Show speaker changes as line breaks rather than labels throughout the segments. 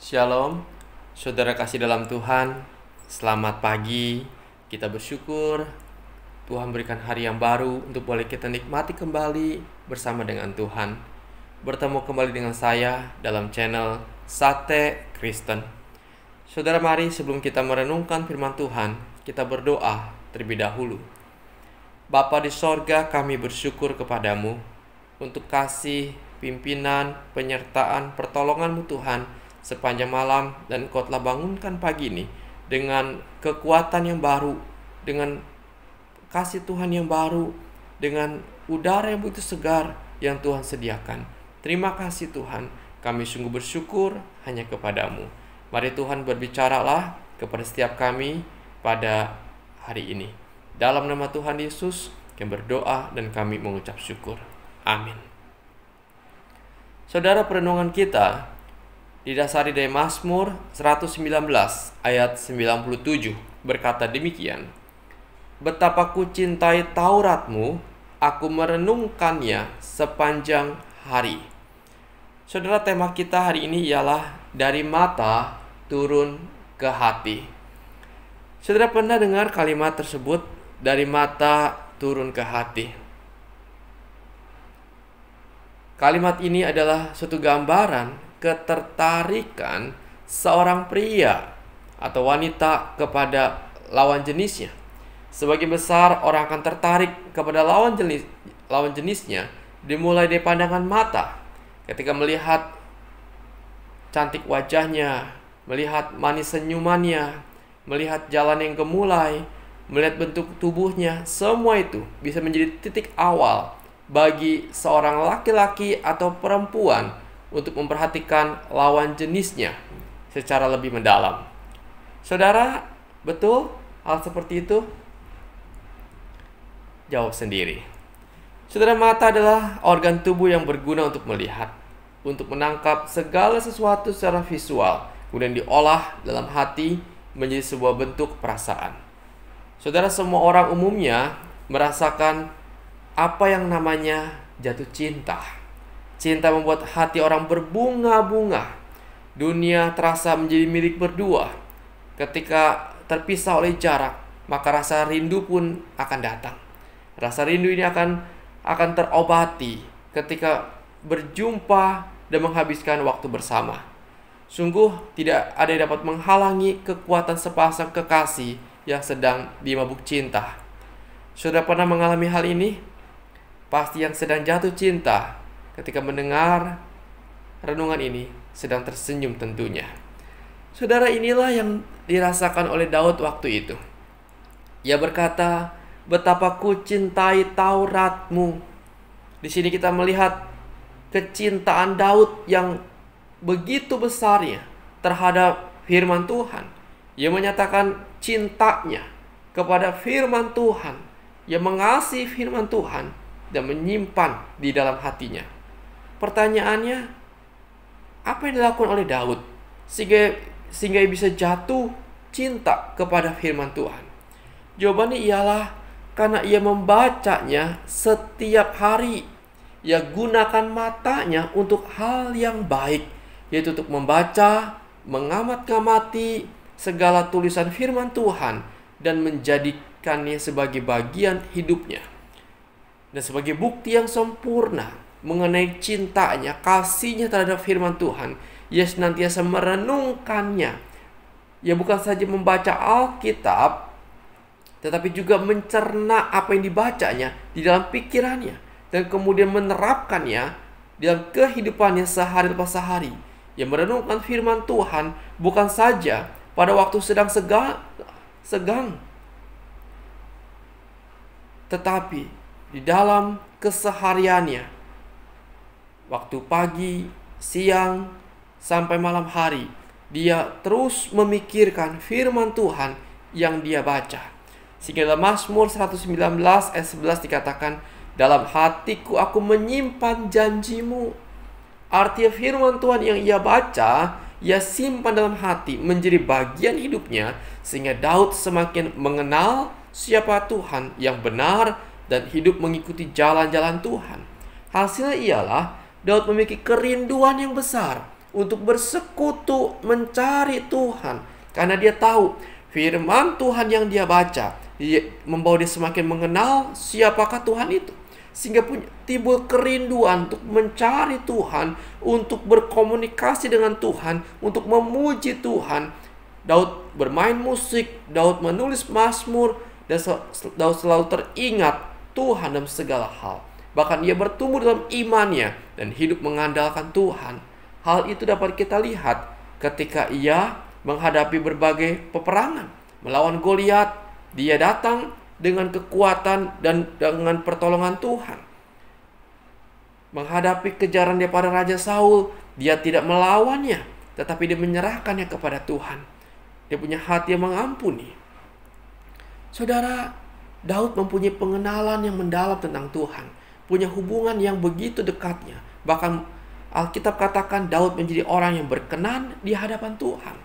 Shalom, saudara kasih dalam Tuhan. Selamat pagi. Kita bersyukur Tuhan berikan hari yang baru untuk boleh kita nikmati kembali bersama dengan Tuhan. Bertemu kembali dengan saya dalam channel Sate Kristen. Saudara, mari sebelum kita merenungkan firman Tuhan, kita berdoa terlebih dahulu. Bapa di sorga, kami bersyukur kepadamu untuk kasih, pimpinan, penyertaan, pertolongan-Mu Tuhan sepanjang malam, dan Engkau telah bangunkan pagi ini dengan kekuatan yang baru, dengan kasih Tuhan yang baru, dengan udara yang begitu segar yang Tuhan sediakan. Terima kasih Tuhan, kami sungguh bersyukur hanya kepadamu. Mari Tuhan berbicaralah kepada setiap kami pada hari ini. Dalam nama Tuhan Yesus kami berdoa dan kami mengucap syukur. Amin. Saudara, perenungan kita didasari dari Mazmur 119 ayat 97 berkata demikian. Betapa ku cintai Taurat-Mu, aku merenungkannya sepanjang hari. Saudara, tema kita hari ini ialah dari mata turun ke hati. Saudara pernah dengar kalimat tersebut, dari mata turun ke hati? Kalimat ini adalah suatu gambaran ketertarikan seorang pria atau wanita kepada lawan jenisnya. Sebagian besar orang akan tertarik kepada lawan jenisnya dimulai dari pandangan mata. Ketika melihat cantik wajahnya, melihat manis senyumannya, melihat jalan yang gemulai, melihat bentuk tubuhnya, semua itu bisa menjadi titik awal bagi seorang laki-laki atau perempuan untuk memperhatikan lawan jenisnya secara lebih mendalam. Saudara, betul hal seperti itu? Jawab sendiri. Saudara, mata adalah organ tubuh yang berguna untuk melihat, untuk menangkap segala sesuatu secara visual, kemudian diolah dalam hati menjadi sebuah bentuk perasaan. Saudara, semua orang umumnya merasakan apa yang namanya jatuh cinta. Cinta membuat hati orang berbunga-bunga. Dunia terasa menjadi milik berdua. Ketika terpisah oleh jarak, maka rasa rindu pun akan datang. Rasa rindu ini akan terobati ketika berjumpa dan menghabiskan waktu bersama. Sungguh tidak ada yang dapat menghalangi kekuatan sepasang kekasih yang sedang dimabuk cinta. Sudah pernah mengalami hal ini? Pasti yang sedang jatuh cinta ketika mendengar renungan ini sedang tersenyum tentunya. Saudara, inilah yang dirasakan oleh Daud waktu itu. Ia berkata, betapa ku cintai Taurat-Mu. Di sini kita melihat kecintaan Daud yang begitu besarnya terhadap firman Tuhan. Ia menyatakan cintanya kepada firman Tuhan. Ia mengasihi firman Tuhan dan menyimpan di dalam hatinya. Pertanyaannya, apa yang dilakukan oleh Daud sehingga ia bisa jatuh cinta kepada firman Tuhan? Jawabannya ialah karena ia membacanya setiap hari. Ia gunakan matanya untuk hal yang baik, yaitu untuk membaca, mengamat-ngamati segala tulisan firman Tuhan dan menjadikannya sebagai bagian hidupnya. Dan sebagai bukti yang sempurna mengenai cintanya, kasihnya terhadap firman Tuhan, ia senantiasa merenungkannya. Ia bukan saja membaca Alkitab, tetapi juga mencerna apa yang dibacanya di dalam pikirannya, dan kemudian menerapkannya dalam kehidupannya sehari lepas sehari. Ia merenungkan firman Tuhan bukan saja pada waktu sedang segang, tetapi di dalam kesehariannya, waktu pagi, siang, sampai malam hari, dia terus memikirkan firman Tuhan yang dia baca. Sehingga dalam Mazmur 119 ayat 11 dikatakan, dalam hatiku aku menyimpan janjimu. Artinya firman Tuhan yang ia baca, ia simpan dalam hati menjadi bagian hidupnya, sehingga Daud semakin mengenal siapa Tuhan yang benar dan hidup mengikuti jalan-jalan Tuhan. Hasilnya ialah Daud memiliki kerinduan yang besar untuk bersekutu mencari Tuhan. Karena dia tahu firman Tuhan yang dia baca membawa dia semakin mengenal siapakah Tuhan itu. Sehingga timbul kerinduan untuk mencari Tuhan, untuk berkomunikasi dengan Tuhan, untuk memuji Tuhan. Daud bermain musik, Daud menulis mazmur, dan Daud selalu teringat Tuhan dalam segala hal. Bahkan ia bertumbuh dalam imannya dan hidup mengandalkan Tuhan. Hal itu dapat kita lihat ketika ia menghadapi berbagai peperangan. Melawan Goliat, dia datang dengan kekuatan dan dengan pertolongan Tuhan. Menghadapi kejaran daripada Raja Saul, dia tidak melawannya, tetapi dia menyerahkannya kepada Tuhan. Dia punya hati yang mengampuni. Saudara, Daud mempunyai pengenalan yang mendalam tentang Tuhan, punya hubungan yang begitu dekatnya. Bahkan Alkitab katakan Daud menjadi orang yang berkenan di hadapan Tuhan.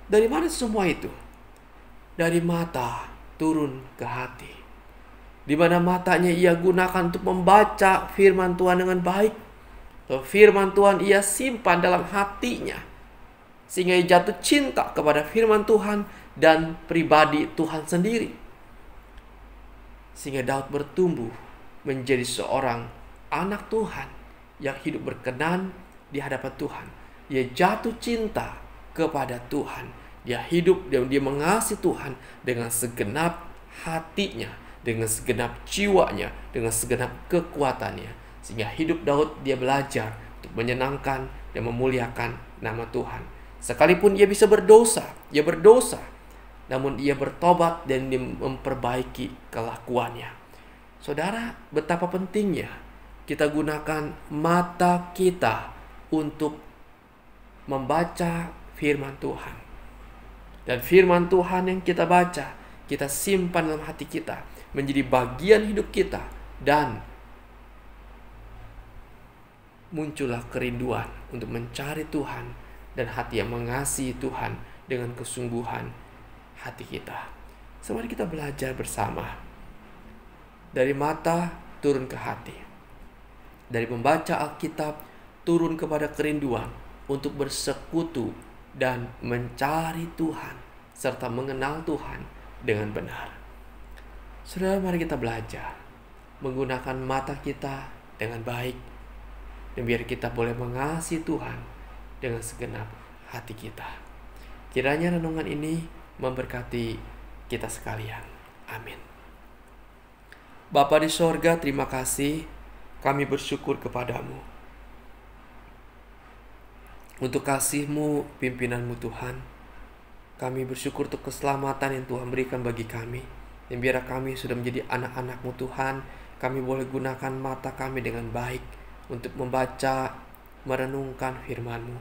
Dari mana semua itu? Dari mata turun ke hati. Di mana matanya ia gunakan untuk membaca firman Tuhan dengan baik. Firman Tuhan ia simpan dalam hatinya, sehingga ia jatuh cinta kepada firman Tuhan dan pribadi Tuhan sendiri. Sehingga Daud bertumbuh menjadi seorang anak Tuhan yang hidup berkenan di hadapan Tuhan. Dia jatuh cinta kepada Tuhan. Dia hidup dan dia mengasihi Tuhan dengan segenap hatinya, dengan segenap jiwanya, dengan segenap kekuatannya. Sehingga hidup Daud dia belajar untuk menyenangkan dan memuliakan nama Tuhan. Sekalipun ia bisa berdosa, namun ia bertobat dan dia memperbaiki kelakuannya. Saudara, betapa pentingnya kita gunakan mata kita untuk membaca firman Tuhan. Dan firman Tuhan yang kita baca, kita simpan dalam hati kita, menjadi bagian hidup kita, dan muncullah kerinduan untuk mencari Tuhan dan hati yang mengasihi Tuhan dengan kesungguhan hati kita. Mari kita belajar bersama. Dari mata turun ke hati. Dari membaca Alkitab turun kepada kerinduan untuk bersekutu dan mencari Tuhan serta mengenal Tuhan dengan benar. Saudara, mari kita belajar menggunakan mata kita dengan baik, dan biar kita boleh mengasihi Tuhan dengan segenap hati kita. Kiranya renungan ini memberkati kita sekalian. Amin. Bapa di sorga, terima kasih. Kami bersyukur kepadamu untuk kasih-Mu, pimpinan-Mu Tuhan. Kami bersyukur untuk keselamatan yang Tuhan berikan bagi kami. Dan biar kami sudah menjadi anak-anak-Mu Tuhan, kami boleh gunakan mata kami dengan baik untuk membaca, merenungkan firman-Mu,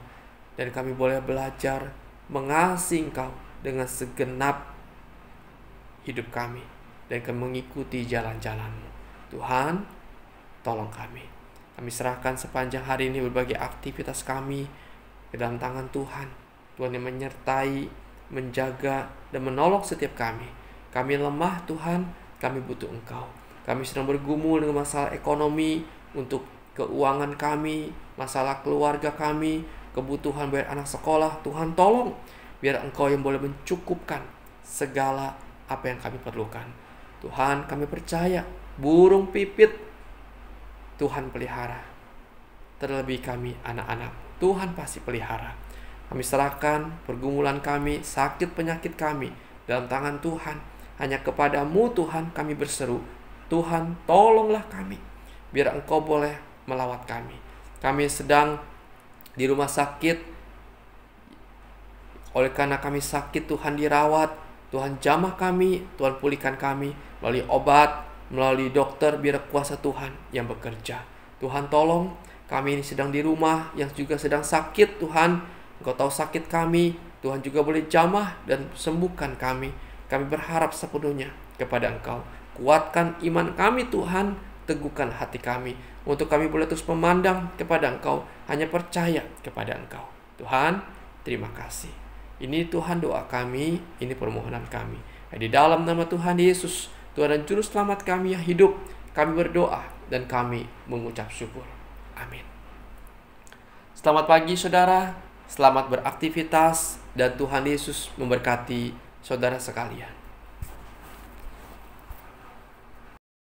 dan kami boleh belajar mengasihi Engkau dengan segenap hidup kami, dan kami mengikuti jalan-jalan-Mu. Tuhan, tolong kami. Kami serahkan sepanjang hari ini berbagai aktivitas kami ke dalam tangan Tuhan. Tuhan yang menyertai, menjaga, dan menolong setiap kami. Kami lemah Tuhan, kami butuh Engkau. Kami sedang bergumul dengan masalah ekonomi, untuk keuangan kami, masalah keluarga kami, kebutuhan bayar anak sekolah. Tuhan tolong, biar Engkau yang boleh mencukupkan segala apa yang kami perlukan. Tuhan, kami percaya burung pipit Tuhan pelihara, terlebih kami anak-anak Tuhan pasti pelihara. Kami serahkan pergumulan kami, sakit penyakit kami dalam tangan Tuhan. Hanya kepadamu Tuhan kami berseru. Tuhan, tolonglah kami, biar Engkau boleh melawat kami. Kami sedang di rumah sakit, oleh karena kami sakit Tuhan dirawat. Tuhan jamah kami, Tuhan pulihkan kami melalui obat, melalui dokter, biar kuasa Tuhan yang bekerja. Tuhan tolong, kami ini sedang di rumah yang juga sedang sakit. Tuhan, Engkau tahu sakit kami. Tuhan juga boleh jamah dan sembuhkan kami. Kami berharap sepenuhnya kepada Engkau. Kuatkan iman kami Tuhan, teguhkan hati kami, untuk kami boleh terus memandang kepada Engkau, hanya percaya kepada Engkau. Tuhan, terima kasih. Ini Tuhan doa kami, ini permohonan kami. Di dalam nama Tuhan Yesus, Tuhan dan Juru Selamat kami yang hidup, kami berdoa dan kami mengucap syukur. Amin. Selamat pagi saudara, selamat beraktivitas, dan Tuhan Yesus memberkati saudara sekalian.